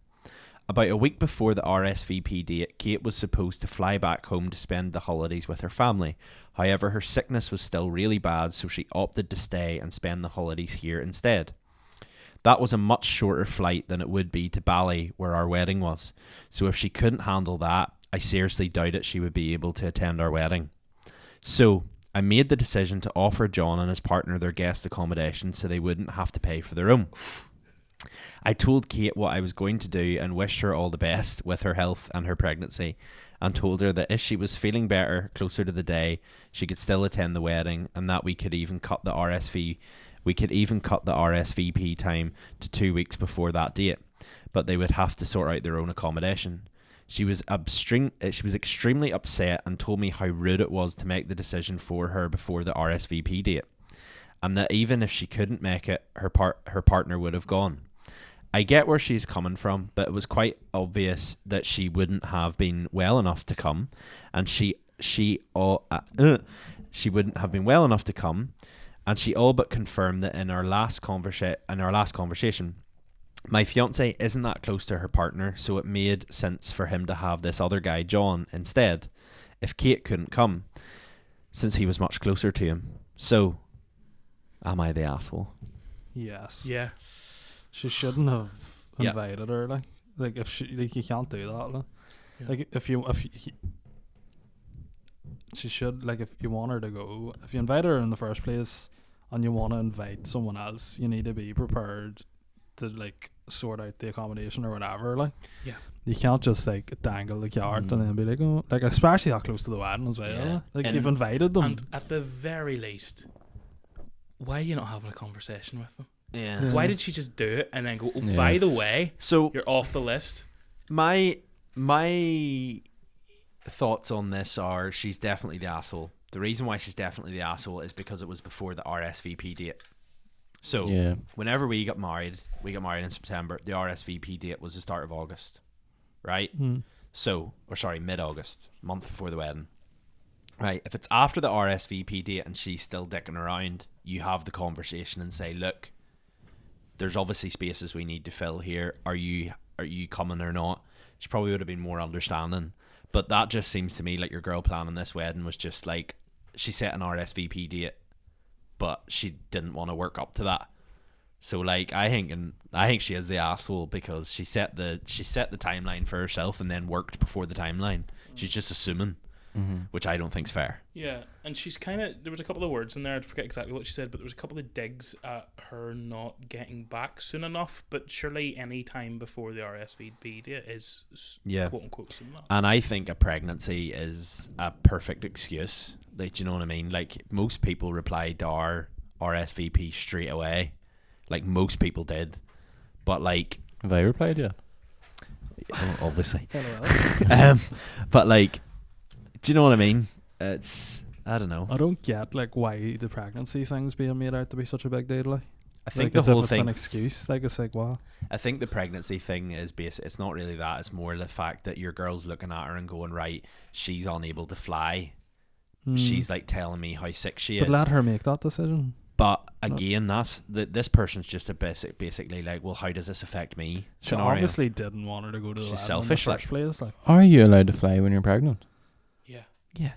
About a week before the RSVP date, Kate was supposed to fly back home to spend the holidays with her family. However, her sickness was still really bad, so she opted to stay and spend the holidays here instead. That was a much shorter flight than it would be to Bali, where our wedding was. So if she couldn't handle that, I seriously doubted she would be able to attend our wedding. So I made the decision to offer John and his partner their guest accommodation so they wouldn't have to pay for their own. I told Kate what I was going to do and wished her all the best with her health and her pregnancy, and told her that if she was feeling better closer to the day, she could still attend the wedding, and that we could even cut the RSVP time to 2 weeks before that date, but they would have to sort out their own accommodation. She was extremely upset and told me how rude it was to make the decision for her before the RSVP date, and that even if she couldn't make it, her partner would have gone. I get where she's coming from, but it was quite obvious that she wouldn't have been well enough to come, and she wouldn't have been well enough to come, and she all but confirmed that in our last conversation. My fiance isn't that close to her partner, so it made sense for him to have this other guy, John, instead, if Kate couldn't come, since he was much closer to him. So, am I the asshole? yes. Yeah. She shouldn't have Yeah. invited her. Like if she, like, you can't do that. Yeah. Like if you she should, like, if you want her to go, if you invite her in the first place and you want to invite someone else, you need to be prepared to, like, sort out the accommodation or whatever. Like, Yeah. you can't just, like, dangle the card and then be like, oh, like, especially that close to the wedding as well. Yeah. Like, And- you've invited them. And at the very least, why are you not having a conversation with them? Yeah. Yeah. Why did she just do it and then go, oh, Yeah. by the way, So you're off the list? my thoughts on this are she's definitely the asshole. The reason why she's definitely the asshole is because it was before the RSVP date. So Yeah. whenever we got married in September. The RSVP date was the start of August, right? So, mid-August, month before the wedding. Right, if it's after the RSVP date and she's still dicking around, you have the conversation and say, look, there's obviously spaces we need to fill here. Are you coming or not? She probably would have been more understanding. But that just seems to me like your girl planning this wedding was just like, she set an RSVP date, but she didn't want to work up to that. So like I think she is the asshole because she set the timeline for herself and then worked before the timeline. She's just assuming. which I don't think's fair. Yeah, and she's kind of, there was a couple of words in there, I forget exactly what she said, but there was a couple of digs at her not getting back soon enough, but surely any time before the RSVP date is Yeah. quote unquote soon enough. And I think a pregnancy is a perfect excuse. Like, do you know what I mean? Like, most people replied to our RSVP straight away. Like, most people did. But, like... Have I replied yet? Obviously. LOL. But, like... Do you know what I mean? It's... I don't know. I don't get like why the pregnancy thing's being made out to be such a big deal. Like, I think like, as the if whole it's an thing... excuse. Like, it's like, wow. I think the pregnancy thing is basic. It's not really that. It's more the fact that your girl's looking at her and going, right, she's unable to fly. She's like telling me how sick she But is. let her make that decision. But again, that's this person's just a basically like, well, how does this affect me? She Scenario. obviously didn't want her to go to the She's wedding selfish, in the like. first place. Like, Are you allowed to fly when you're pregnant? Yeah. Yeah.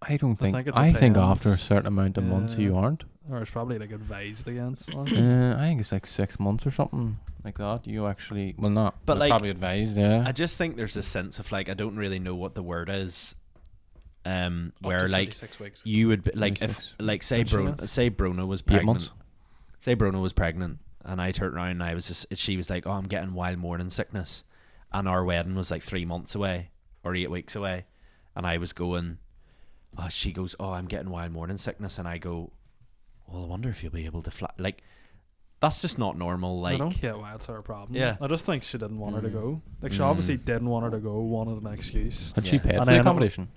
I don't think. think it I think after a depends. certain amount of months Yeah. you aren't. or it's probably like advised against. Like. I think it's like 6 months or something like that. You actually, well, not, But, they're like, probably advised. Yeah. I just think there's a sense of like, I don't really know what the word is. Up Where to like 36 weeks. you would be, like if 26. like say Mention this. Brona was 8 pregnant. months. Say Brona was pregnant, and I turned around and I was just, she was like, oh, I'm getting wild morning sickness, and our wedding was like 3 months away or 8 weeks away, and I was going, oh, she goes, oh, I'm getting wild morning sickness, and I go, well, I wonder if you'll be able to fly. Like, that's just not normal. I Like, don't get why it's her problem. Yeah. I just think she didn't want her to Mm. go. Like, she Mm. obviously didn't want her to go, wanted an excuse. Had she Yeah. paid And for the then- accommodation?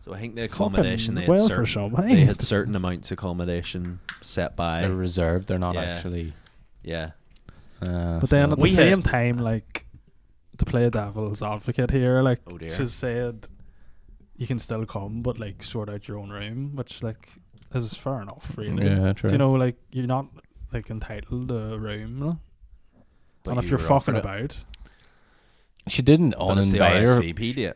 so I think the accommodation they had, Fucking well for certain, some, they eh? had certain amounts of accommodation set by. They're reserved. They're not Yeah. actually. Yeah, But then at the We had- same time, like, to play devil's advocate here, like, Oh, dear. she said you can still come, but like sort out your own room, which like is fair enough, really. Yeah, true. Do you know, like, you're not like entitled to a room, no? but And if you you're were offered fucking it. about, She didn't But it's the uninvite her. RSVP date.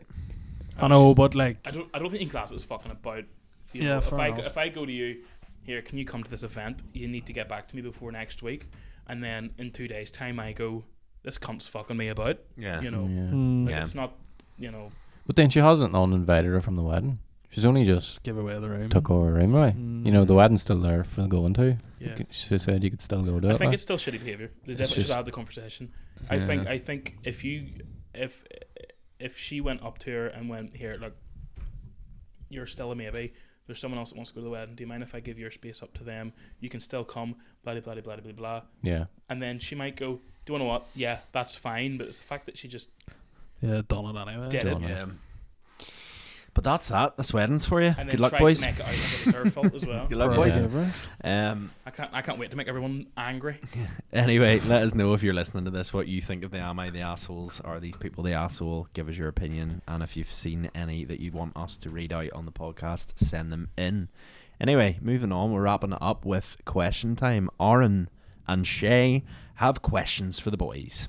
I know, but like, I don't think in class is fucking about. You Yeah, know, fair enough. if I go to you, here, can you come to this event? You need to get back to me before next week, and then in 2 days' time I go, this cunt's fucking me about. Yeah, You know, Yeah. like Yeah. it's not. You know, But then she hasn't uninvited her from the wedding. She's only just give away the room. took over her room away. Mm. You know, the wedding's still there for going to. yeah. She said you could still go to it. I think like. it's still shitty behavior. They It's definitely just- should have the conversation. Yeah. I think if she went up to her and went, here, look, you're still a maybe. There's someone else that wants to go to the wedding. Do you mind if I give your space up to them? You can still come. Blah blah blah blah blah blah. Yeah. And then she might go, do you know what? Yeah, that's fine. But it's the fact that she just Yeah, done it anyway. did it Done it. Yeah. But that's that. That's weddings for you. and then Good luck, tried boys. to make it out like it was her fault as well. Good luck, For boys. whatever. I can't wait to make everyone angry. Anyway, let us know if you're listening to this what you think of the Am I the Assholes. Are these people the asshole? Give us your opinion. And if you've seen any that you want us to read out on the podcast, send them in. Anyway, moving on. We're wrapping it up with question time. Aaron and Shay have questions for the boys.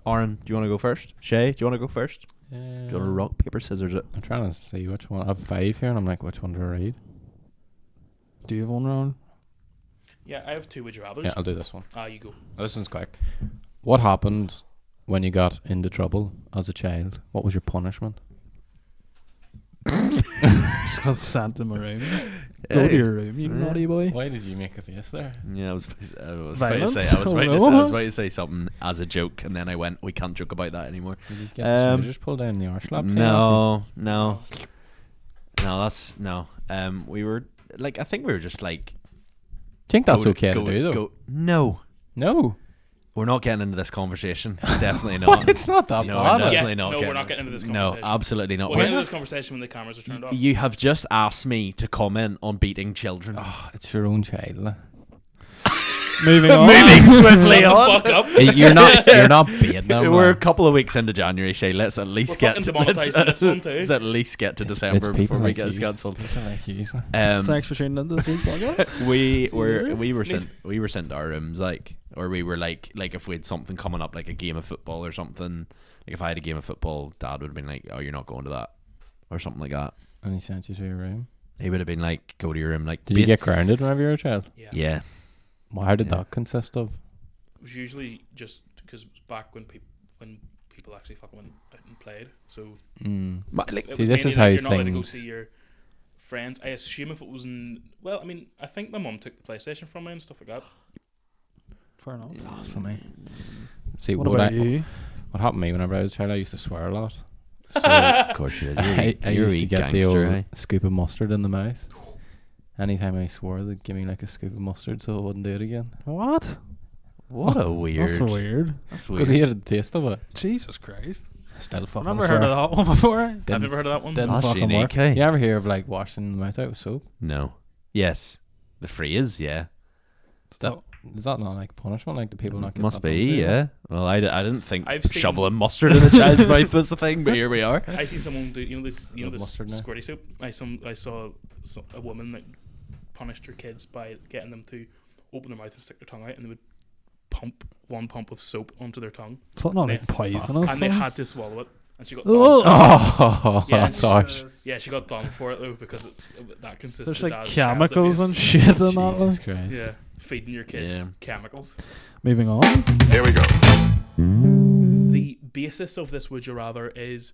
Aaron, do you want to go first? Shay, do you want to go first? Do you want to rock, paper, scissors it? I'm trying to see which one. I have 5 here, and I'm like, which one do I read? Do you have one round? Yeah, I have 2 would you rather's. Yeah, I'll do this one. You go. This one's quick. What happened when you got into trouble as a child? What was your punishment? Just got sent to my room. Go to your room, you naughty boy. Why did you make a face there? Yeah, I was about to Violence? say, I was Oh, about no. to say something as a joke, and then I went, we can't joke about that anymore. Did you just get the Um, scissors pulled down the arse lap? No, that's no. We were like, I think we were just like, Do you think that's go- okay go- to do though? go- No, No. we're not getting into this conversation. Definitely not. It's not that No, bad. we're Yeah, definitely not. no, getting we're not getting into this No, conversation. absolutely not. We'll We're get into not- this conversation when the cameras are turned off. You have just asked me to comment on beating children. Oh, it's your own child. like. Moving on. Moving swiftly Shut on. the fuck up. You're not beating them. We're a like. couple of weeks into January, Shay. Let's at least We're get to fucking demonetising this one too. let's at least get to It's December people before we like get yous. cancelled. People like yous, like. Thanks for tuning in to this week's podcast. we See you were later. we were sent to our rooms, like, or we were like if we had something coming up, like a game of football or something. Like if I had a game of football, Dad would have been like, "Oh, you're not going to that," or something like that. And he sent you to your room. He would have been like, "Go to your room." Like, Did you get grounded whenever you were a child? Yeah. yeah, Well, how did Yeah. that consist of? It was usually just because back when people people actually fucking went out and played. So Like, it See, was this is mainly, like, how you're not allowed to go things- see your friends. I assume if it was in, well, I mean, I think my mum took the PlayStation from me and stuff like that. Fair enough. Blasphemy. See, What what about you? what happened to me whenever I was a child, I used to swear a lot. So of course you did. I You're a used to wee get the gangster, old eh? scoop of mustard in the mouth. Anytime I swore, they'd give me like a scoop of mustard so I wouldn't do it again. What? What a weird. That's so weird. That's Because weird. he had the taste of it. Jesus Christ. Still I've fucking never swear. heard of that one before. Have you ever heard of that one? Didn't That's fucking unique, work. eh? You ever hear of like washing the mouth out with soap? No. Yes. The phrase, yeah. That, is that not like punishment? Like the people not get Must that done be, to them? yeah. Well, I didn't think I've seen- shoveling mustard in a child's mouth was the thing, but here we are. I seen someone do, this, Love this mustard now. squirty soup. I saw a woman that punished her kids by getting them to open their mouth and stick their tongue out, and they would pump one pump of soap onto their tongue, It's not like Yeah. poisonous. and they thing. had to swallow it. And she got Oh! done. Oh, Yeah, that's harsh. Yeah, she got done for it though because that consisted There's like as child chemicals abuse. and shit in that. Jesus Like. Christ. Yeah, feeding your kids Yeah. chemicals. Moving on. Here we go. The basis of this would you rather is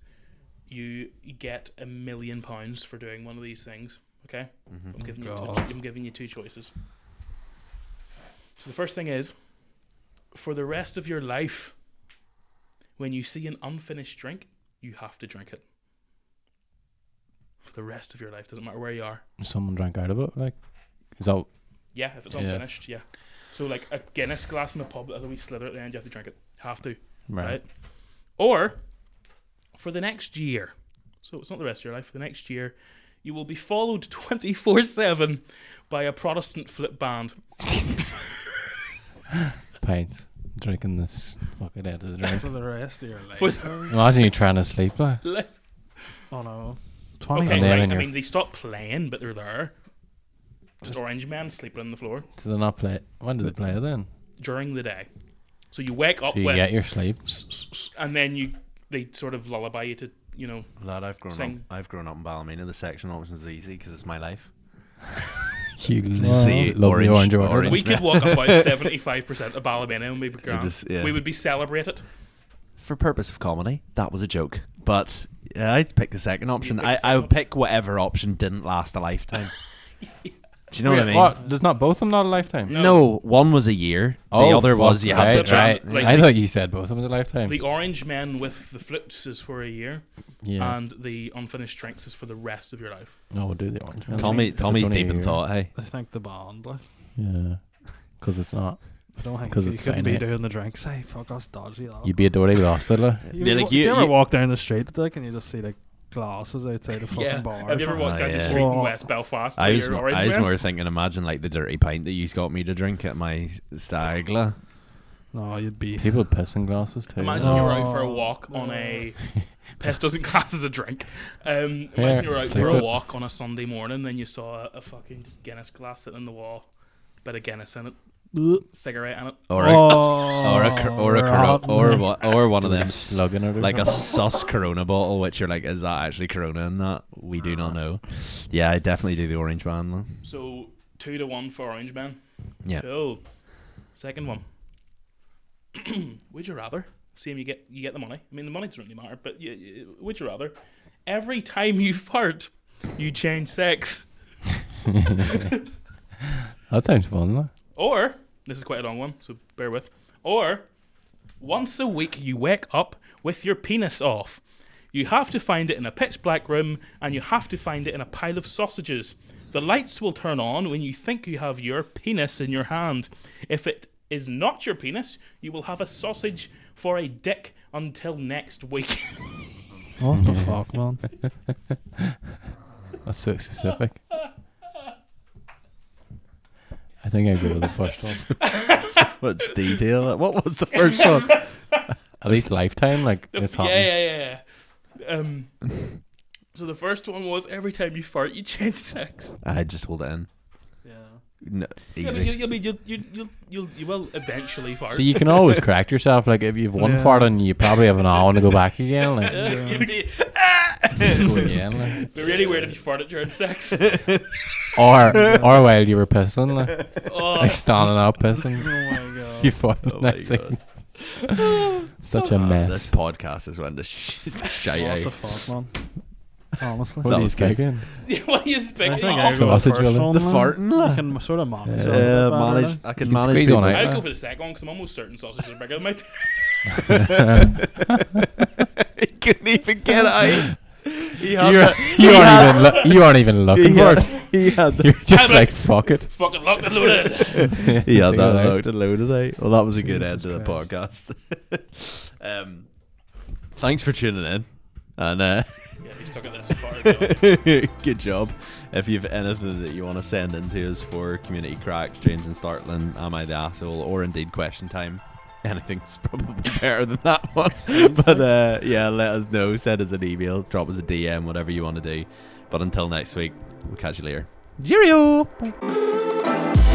you get £1 million for doing one of these things. Okay, Mm-hmm. I'm giving you two choices. So the first thing is, for the rest of your life, when you see an unfinished drink, you have to drink it. For the rest of your life, doesn't matter where you are. Someone drank out of it. Like, is that Yeah, if it's Yeah. unfinished, yeah. So like a Guinness glass in a pub, as a wee slither at the end, you have to drink it. Have to, right? Or for the next year, so it's not the rest of your life. For the next year, you will be followed 24/7 by a Protestant flip band. Pints. Drinking this fucking out of the drink. For the rest of your life. For the Imagine you trying to sleep like. Oh no. 20 Okay, And then right. when I you're- mean, they stop playing, but they're there. Just orange men sleeping on the floor Do they not play? When do they play then? during the day. So you wake up So you with, get your sleep. and then they sort of lullaby you to, Lad, I've grown Sing. up. I've grown up in Ballymena. The section options is easy because it's my life. You Just see love the orange order. orange we could walk about 75% of Ballymena and we'd be grand. just- yeah. We would be celebrated. For purpose of comedy, that was a joke. But yeah, I'd pick the second option. pick the I second would pick whatever option didn't last a lifetime. Do you know what I mean? What? There's not both of them not a lifetime? No, one was a year. The other was you have right, to the try. right. like I the- thought you said both of them was a lifetime. The orange men with the flips is for a year, yeah. and the unfinished drinks is for the rest of your life. No, we'll do the orange man. Tommy's If it's only deep a in year. thought. Hey, I think the band. Like, Yeah. Because it's not. I don't think 'Cause you it's couldn't be finite. doing the drinks. Hey, fuck, that's dodgy. That. You'd be a dirty bastard. Like. Yeah, like do you you- ever you- walk down the street like, and you just see like glasses outside the fucking Yeah. bar? Have you ever walked Oh, down the yeah. street in Well, West Belfast? I with was your orange I was men? more thinking. Imagine like the dirty pint that you got me to drink at my stagla. No, you'd be. People piss in glasses too. Imagine you were out for a Oh, walk on no. a. Piss doesn't class as a drink. Imagine Yeah, you were out it's for like a that. walk on a Sunday morning, then you saw a fucking just Guinness glass sitting in the wall, bit of Guinness in it, cigarette in it. Or Oh, or one of them slugging it or like a something. sus Corona bottle, which you're like, is that actually Corona in that? We do not know. Yeah, I definitely do the orange band though. So 2-1 for orange man. Yeah. Cool. Second one. Would you rather? See, you get the money. I mean, the money doesn't really matter, but would you rather? Every time you fart, you change sex, That sounds fun. Like. or this is quite a long one, so bear with. Or once a week you wake up with your penis off. You have to find it in a pitch black room, and you have to find it in a pile of sausages. The lights will turn on when you think you have your penis in your hand. If it is not your penis, you will have a sausage for a dick until next week. What the fuck, man? That's so specific. I think I'd go with the first one. Much detail. What was the first one? At least lifetime, like it's happens. Yeah. So the first one was every time you fart, you change sex. I just hold it in. Yeah. No, Yeah, but easy. you will eventually fart. So you can always correct yourself. Like if you've one Yeah. fart and you probably have an hour to go back again. Like You'd be, go again. Like. it'd be really weird if you farted during sex. Or while you were pissing, like, Oh, like standing up pissing. Oh my god. You farted Oh my next thing. Such a This mess. podcast is when to shite What the out. fuck, man? Honestly. What That are you was good. speaking? What are you I speaking think of? I go Sausage the first roll. one. The man. farting. I can sort of manage. it a bit better now. I can You can manage squeeze one people's- out. I'd go for the second one because I'm almost certain sausages are bigger than my He couldn't even get it out. He had You're, the- you aren't even looking he for had, it. he had the You're just I'm like, like- fuck it. fucking locked and loaded. He had Take that it out. loaded and loaded out. Well, that was a good end Jesus to the Christ. podcast. Thanks for tuning in. And Yeah, he stuck it this far. good job. If you've anything that you want to send in to us for community crack, James and Startling, Am I the Asshole, or indeed question time, anything's probably better than that one. But yeah, let us know. Send us an email, drop us a DM, whatever you want to do. But until next week, we'll catch you later. Cheerio. Bye.